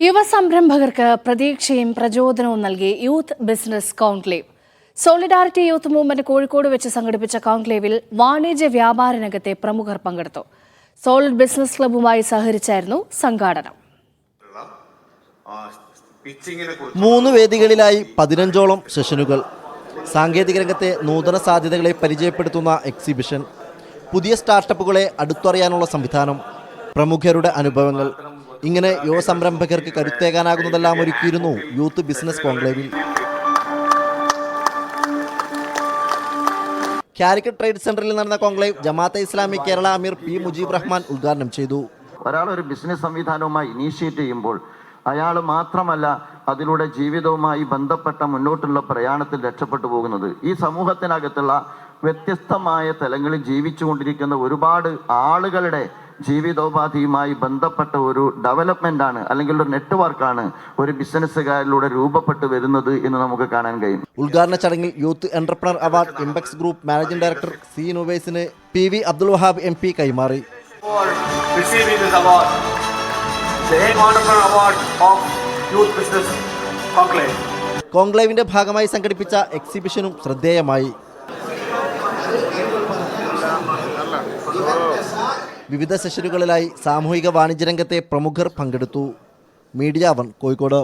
യുവസംരംഭകർക്ക് പ്രതീക്ഷയും പ്രചോദനവും നൽകി youth business conclave. Solidarity youth movement Kozhikode വെച്ച് സംഘടിപ്പിച്ച കോൺക്ലേവിൽ വാണിജ്യ വ്യാപാര രംഗത്തെ പ്രമുഖർ പങ്കെടുത്തു. Solid business ക്ലബ്ബുമായി സഹകരിച്ചായിരുന്നു സംഘാടനം. 3 വേദികളിലായി 15ഓളം സെഷനുകൾ. സാങ്കേതിക രംഗത്തെ നൂതന സാധ്യതകളെ പരിചയപ്പെടുത്തുന്ന എക്സിബിഷൻ, പുതിയ സ്റ്റാർട്ടപ്പുകളെ അടുത്തറിയാനുള്ള സംവിധാനം, പ്രമുഖരുടെ അനുഭവങ്ങൾ, ഇങ്ങനെ യുവ സംരംഭകർക്ക് കരുത്തേകാനാകുന്നതെല്ലാം ഒരുക്കിയിരുന്നു യൂത്ത് ബിസിനസ് കോൺക്ലേവിൽ. കാലിക്കറ്റ് ട്രേഡ് സെന്ററിൽ നടന്ന കോൺക്ലേവ് ജമാഅത്തെ ഇസ്ലാമി കേരള അമീർ പി മുജീബ് റഹ്മാൻ ഉദ്ഘാടനം ചെയ്തു. ഒരാൾ ഒരു ബിസിനസ് സംവിധാനവുമായി ഇനീഷ്യേറ്റ് ചെയ്യുമ്പോൾ അയാൾ മാത്രമല്ല അതിലൂടെ ജീവിതവുമായി ബന്ധപ്പെട്ട മുന്നോട്ടുള്ള പ്രയാണത്തിൽ രക്ഷപ്പെട്ടു പോകുന്നത്. ഈ സമൂഹത്തിനകത്തുള്ള വ്യത്യസ്തമായ തലങ്ങളിൽ ജീവിച്ചുകൊണ്ടിരിക്കുന്ന ഒരുപാട് ആളുകളുടെ ജീവിതോപാധിയുമായി ബന്ധപ്പെട്ട ഒരു ഡെവലപ്മെന്റ് ആണ്, അല്ലെങ്കിൽ ഒരു നെറ്റ്വർക്കാണ് ഒരു ബിസിനസ്സുകാരിലൂടെ രൂപപ്പെട്ടു വരുന്നത് എന്ന് നമുക്ക് കാണാൻ കഴിയും. ഉദ്ഘാടന ചടങ്ങിൽ youth entrepreneur award impex group managing director C നുവൈസിന് പി.വി. അബ്ദുൽ വഹാബ് MP കൈമാറി. കോൺക്ലേവിന്റെ ഭാഗമായി സംഘടിപ്പിച്ച എക്സിബിഷനും ശ്രദ്ധേയമായി. വിവിധ സെഷനുകളിലായി സാമൂഹിക വാണിജ്യ രംഗത്തെ പ്രമുഖർ പങ്കെടുത്തു. മീഡിയ 1 കോഴിക്കോട്.